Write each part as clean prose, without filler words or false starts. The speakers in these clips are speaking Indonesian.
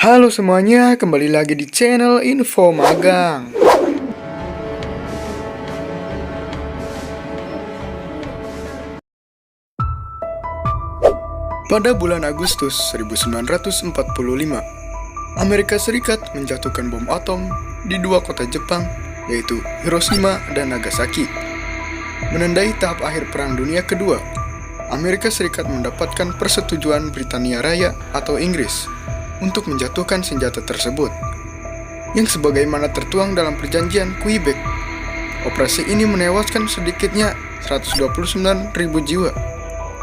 Halo semuanya, kembali lagi di channel Info Magang. Pada bulan Agustus 1945, Amerika Serikat menjatuhkan bom atom di dua kota Jepang, yaitu Hiroshima dan Nagasaki. Menandai tahap akhir Perang Dunia Kedua, Amerika Serikat mendapatkan persetujuan Britania Raya atau Inggris untuk menjatuhkan senjata tersebut, yang sebagaimana tertuang dalam perjanjian Quebec. Operasi ini menewaskan sedikitnya 129.000 jiwa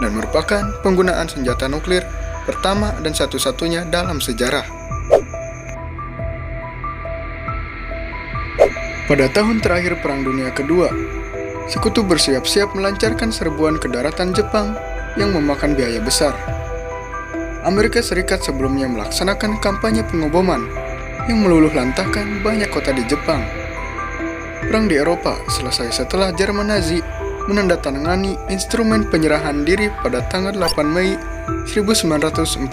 dan merupakan penggunaan senjata nuklir pertama dan satu-satunya dalam sejarah. Pada tahun terakhir Perang Dunia Kedua, Sekutu bersiap-siap melancarkan serbuan ke daratan Jepang yang memakan biaya besar. Amerika Serikat sebelumnya melaksanakan kampanye pengoboman yang meluluh lantahkan banyak kota di Jepang. Perang di Eropa selesai setelah Jerman Nazi menandatangani instrumen penyerahan diri pada tanggal 8 Mei 1945.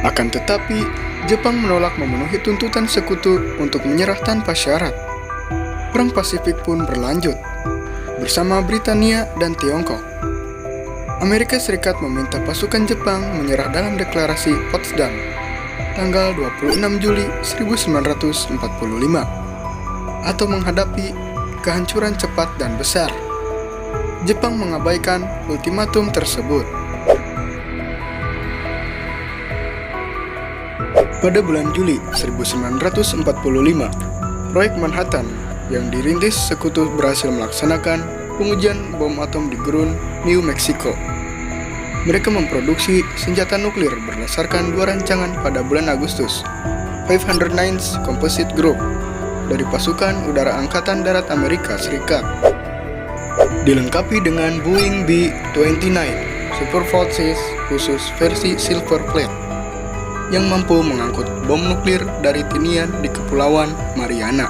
Akan tetapi, Jepang menolak memenuhi tuntutan Sekutu untuk menyerah tanpa syarat. Perang Pasifik pun berlanjut bersama Britania dan Tiongkok. Amerika Serikat meminta pasukan Jepang menyerah dalam deklarasi Potsdam tanggal 26 Juli 1945 atau menghadapi kehancuran cepat dan besar. Jepang mengabaikan ultimatum tersebut. Pada bulan Juli 1945, proyek Manhattan yang dirintis Sekutu berhasil melaksanakan pengujian bom atom di Grun, New Mexico. Mereka memproduksi senjata nuklir berdasarkan dua rancangan pada bulan Agustus, 509th Composite Group, dari pasukan udara Angkatan Darat Amerika Serikat. Dilengkapi dengan Boeing B-29 Superfortress khusus versi Silver Plate yang mampu mengangkut bom nuklir dari Tinian di Kepulauan Mariana.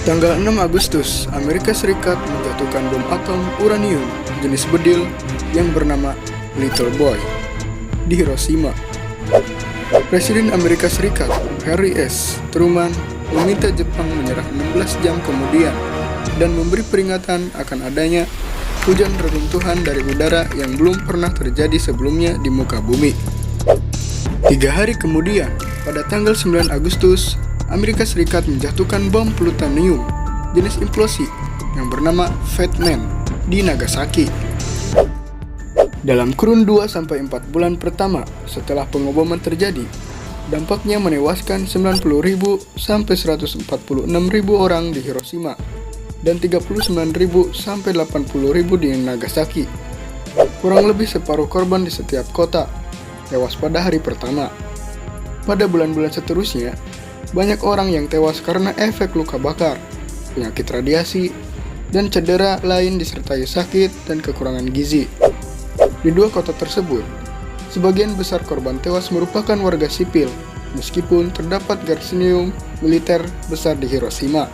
Tanggal 6 Agustus, Amerika Serikat menjatuhkan bom atom uranium jenis bedil yang bernama Little Boy di Hiroshima. Presiden Amerika Serikat, Harry S. Truman, meminta Jepang menyerah 16 jam kemudian dan memberi peringatan akan adanya hujan reruntuhan dari udara yang belum pernah terjadi sebelumnya di muka bumi. 3 hari kemudian, pada tanggal 9 Agustus, Amerika Serikat menjatuhkan bom plutonium jenis implosi yang bernama Fat Man di Nagasaki. Dalam kurun 2-4 bulan pertama setelah pengoboman terjadi, dampaknya menewaskan 90.000 sampai 146.000 orang di Hiroshima dan 39.000 sampai 80.000 di Nagasaki. Kurang lebih separuh korban di setiap kota tewas pada hari pertama. Pada bulan-bulan seterusnya, banyak orang yang tewas karena efek luka bakar, penyakit radiasi, dan cedera lain disertai sakit dan kekurangan gizi. Di dua kota tersebut, sebagian besar korban tewas merupakan warga sipil, meskipun terdapat garnisun militer besar di Hiroshima.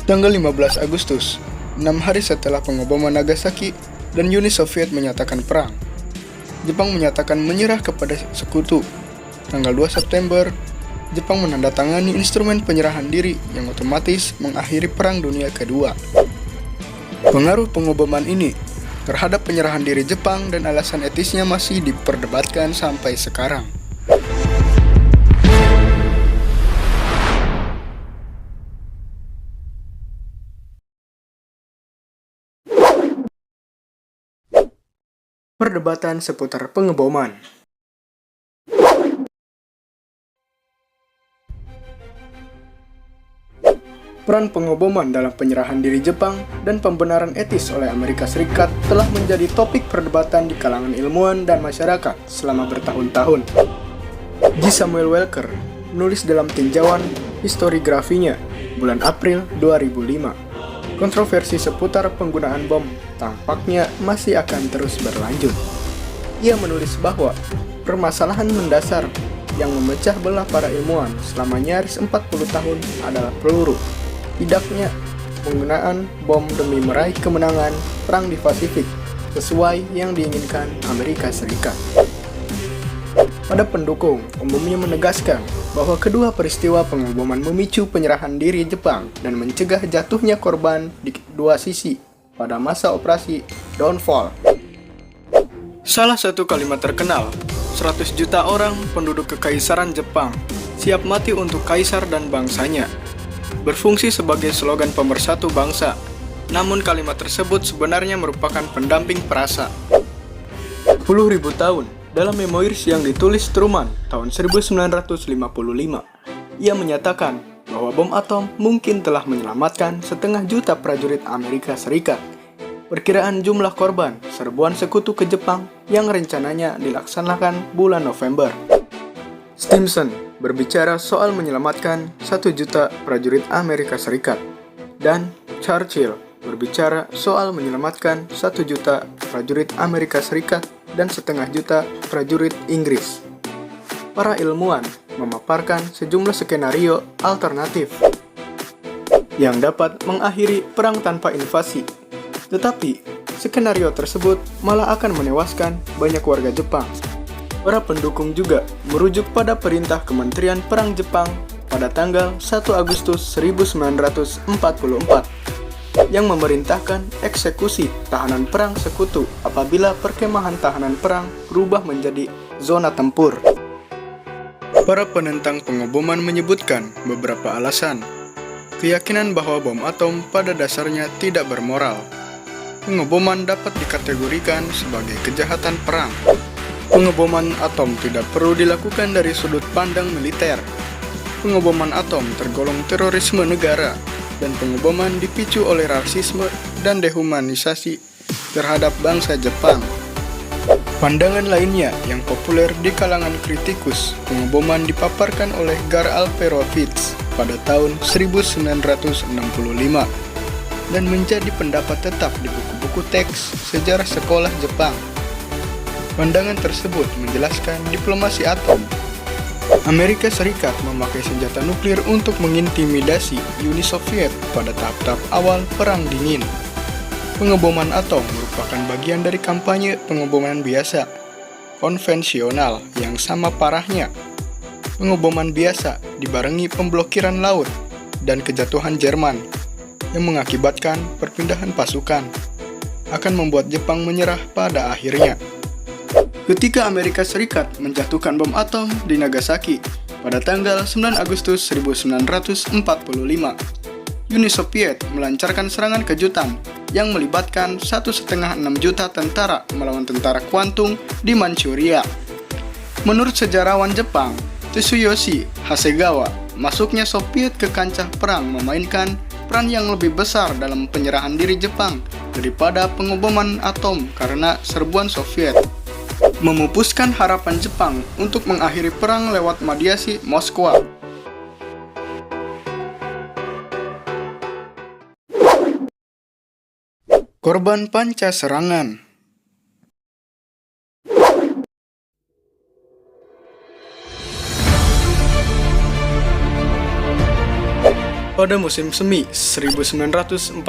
Tanggal 15 Agustus, 6 hari setelah pengoboman Nagasaki dan Uni Soviet menyatakan perang, Jepang menyatakan menyerah kepada Sekutu. Tanggal 2 September, Jepang menandatangani instrumen penyerahan diri yang otomatis mengakhiri Perang Dunia Kedua. Pengaruh pengoboman ini terhadap penyerahan diri Jepang dan alasan etisnya masih diperdebatkan sampai sekarang. Perdebatan seputar pengeboman. Peran pengoboman dalam penyerahan diri Jepang dan pembenaran etis oleh Amerika Serikat telah menjadi topik perdebatan di kalangan ilmuwan dan masyarakat selama bertahun-tahun. G. Samuel Walker menulis dalam tinjauan historiografinya bulan April 2005, kontroversi seputar penggunaan bom tampaknya masih akan terus berlanjut. Ia menulis bahwa permasalahan mendasar yang memecah belah para ilmuwan selama nyaris 40 tahun adalah peluru. Tidaknya penggunaan bom demi meraih kemenangan perang di Pasifik sesuai yang diinginkan Amerika Serikat. Pada pendukung umumnya menegaskan bahwa kedua peristiwa pengeboman memicu penyerahan diri Jepang dan mencegah jatuhnya korban di dua sisi pada masa operasi Downfall. Salah satu kalimat terkenal, 100 juta orang penduduk Kekaisaran Jepang siap mati untuk kaisar dan bangsanya, berfungsi sebagai slogan pemersatu bangsa. Namun kalimat tersebut sebenarnya merupakan pendamping perasa. 10.000 tahun dalam memoirs yang ditulis Truman tahun 1955, ia menyatakan bahwa bom atom mungkin telah menyelamatkan 500 juta prajurit Amerika Serikat. Perkiraan jumlah korban serbuan sekutu ke Jepang yang rencananya dilaksanakan bulan November. Stimson berbicara soal menyelamatkan 1 juta prajurit Amerika Serikat, dan Churchill berbicara soal menyelamatkan 1 juta prajurit Amerika Serikat dan 1,5 juta prajurit Inggris. Para ilmuwan memaparkan sejumlah skenario alternatif yang dapat mengakhiri perang tanpa invasi. Tetapi, skenario tersebut malah akan menewaskan banyak warga Jepang. Para pendukung juga merujuk pada perintah Kementerian Perang Jepang pada tanggal 1 Agustus 1944 yang memerintahkan eksekusi tahanan perang sekutu apabila perkemahan tahanan perang berubah menjadi zona tempur. Para penentang pengeboman menyebutkan beberapa alasan. Keyakinan bahwa bom atom pada dasarnya tidak bermoral. Pengeboman dapat dikategorikan sebagai kejahatan perang. Pengeboman atom tidak perlu dilakukan dari sudut pandang militer. Pengeboman atom tergolong terorisme negara, dan pengeboman dipicu oleh rasisme dan dehumanisasi terhadap bangsa Jepang. Pandangan lainnya yang populer di kalangan kritikus pengeboman dipaparkan oleh Gar Alperovitz pada tahun 1965 dan menjadi pendapat tetap di buku-buku teks sejarah sekolah Jepang. Pandangan tersebut menjelaskan diplomasi atom. Amerika Serikat memakai senjata nuklir untuk mengintimidasi Uni Soviet pada tahap-tahap awal Perang Dingin. Pengeboman atom merupakan bagian dari kampanye pengeboman biasa, konvensional yang sama parahnya. Pengeboman biasa dibarengi pemblokiran laut dan kejatuhan Jerman yang mengakibatkan perpindahan pasukan akan membuat Jepang menyerah pada akhirnya. Ketika Amerika Serikat menjatuhkan bom atom di Nagasaki pada tanggal 9 Agustus 1945, Uni Soviet melancarkan serangan kejutan yang melibatkan 1,6 juta tentara melawan tentara kuantum di Manchuria. Menurut sejarawan Jepang, Tsuyoshi Hasegawa, masuknya Soviet ke kancah perang memainkan peran yang lebih besar dalam penyerahan diri Jepang daripada pengeboman atom karena serbuan Soviet memupuskan harapan Jepang untuk mengakhiri perang lewat mediasi Moskwa. Korban panca serangan. Pada musim semi 1948,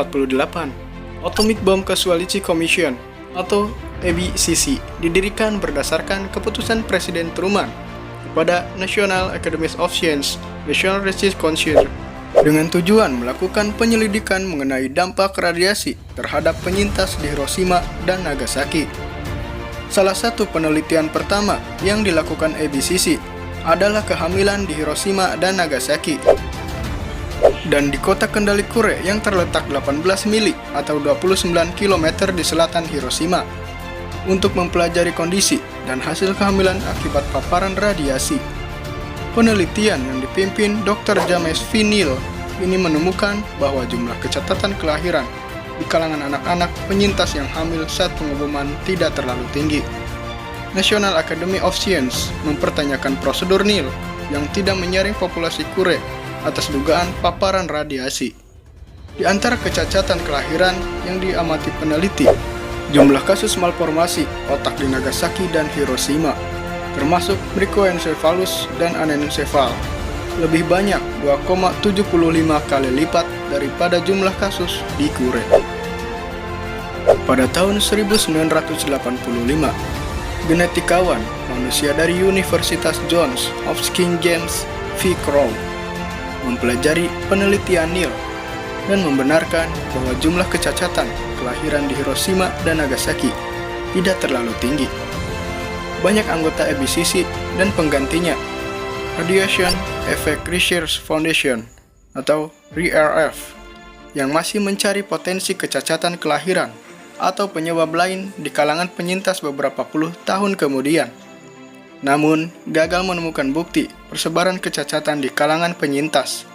Atomic Bomb Casualty Commission atau ABCC didirikan berdasarkan keputusan Presiden Truman kepada National Academy of Sciences National Research Council dengan tujuan melakukan penyelidikan mengenai dampak radiasi terhadap penyintas di Hiroshima dan Nagasaki. Salah satu penelitian pertama yang dilakukan ABCC adalah kehamilan di Hiroshima dan Nagasaki dan di kota Kendali Kure yang terletak 18 mili atau 29 km di selatan Hiroshima untuk mempelajari kondisi dan hasil kehamilan akibat paparan radiasi. Penelitian yang dipimpin Dr. James V. Neal ini menemukan bahwa jumlah kecatatan kelahiran di kalangan anak-anak penyintas yang hamil saat pengeboman tidak terlalu tinggi. National Academy of Sciences mempertanyakan prosedur Neal yang tidak menyaring populasi Kure atas dugaan paparan radiasi. Di antara kecacatan kelahiran yang diamati peneliti, jumlah kasus malformasi otak di Nagasaki dan Hiroshima termasuk microencephalus dan anencephalus, lebih banyak 2,75 kali lipat daripada jumlah kasus di Kure. Pada tahun 1985, genetikawan manusia dari Universitas Johns Hopkins James V. Crow mempelajari penelitian Neil dan membenarkan bahwa jumlah kecacatan kelahiran di Hiroshima dan Nagasaki tidak terlalu tinggi. Banyak anggota ABCC dan penggantinya, Radiation Effect Research Foundation atau RERF, yang masih mencari potensi kecacatan kelahiran atau penyebab lain di kalangan penyintas beberapa puluh tahun kemudian. Namun, gagal menemukan bukti persebaran kecacatan di kalangan penyintas.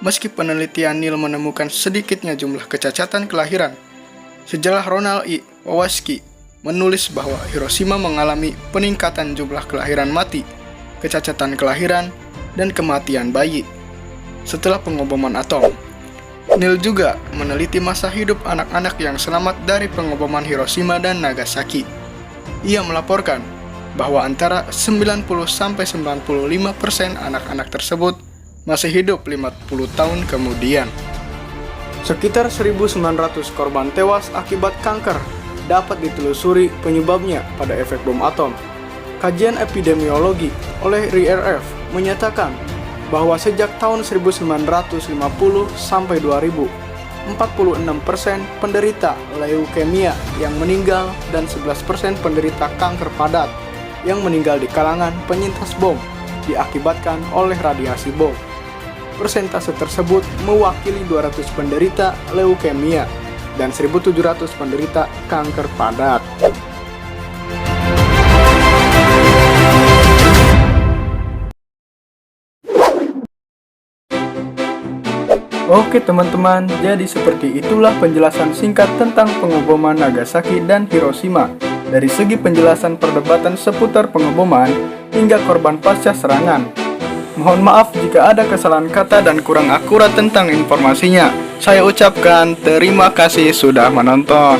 Meski penelitian Neil menemukan sedikitnya jumlah kecacatan kelahiran, sejarah Ronald E. Wawasky menulis bahwa Hiroshima mengalami peningkatan jumlah kelahiran mati, kecacatan kelahiran, dan kematian bayi setelah pengoboman atom. Neil juga meneliti masa hidup anak-anak yang selamat dari pengoboman Hiroshima dan Nagasaki. Ia melaporkan bahwa antara 90-95% anak-anak tersebut masih hidup 50 tahun kemudian. Sekitar 1.900 korban tewas akibat kanker dapat ditelusuri penyebabnya pada efek bom atom. Kajian epidemiologi oleh RERF menyatakan bahwa sejak tahun 1950 sampai 2000, 46% penderita leukemia yang meninggal dan 11% penderita kanker padat yang meninggal di kalangan penyintas bom diakibatkan oleh radiasi bom. Persentase tersebut mewakili 200 penderita leukemia dan 1.700 penderita kanker padat. Oke teman-teman, jadi seperti itulah penjelasan singkat tentang pengoboman Nagasaki dan Hiroshima. Dari segi penjelasan perdebatan seputar pengoboman hingga korban pasca serangan. Mohon maaf jika ada kesalahan kata dan kurang akurat tentang informasinya. Saya ucapkan terima kasih sudah menonton.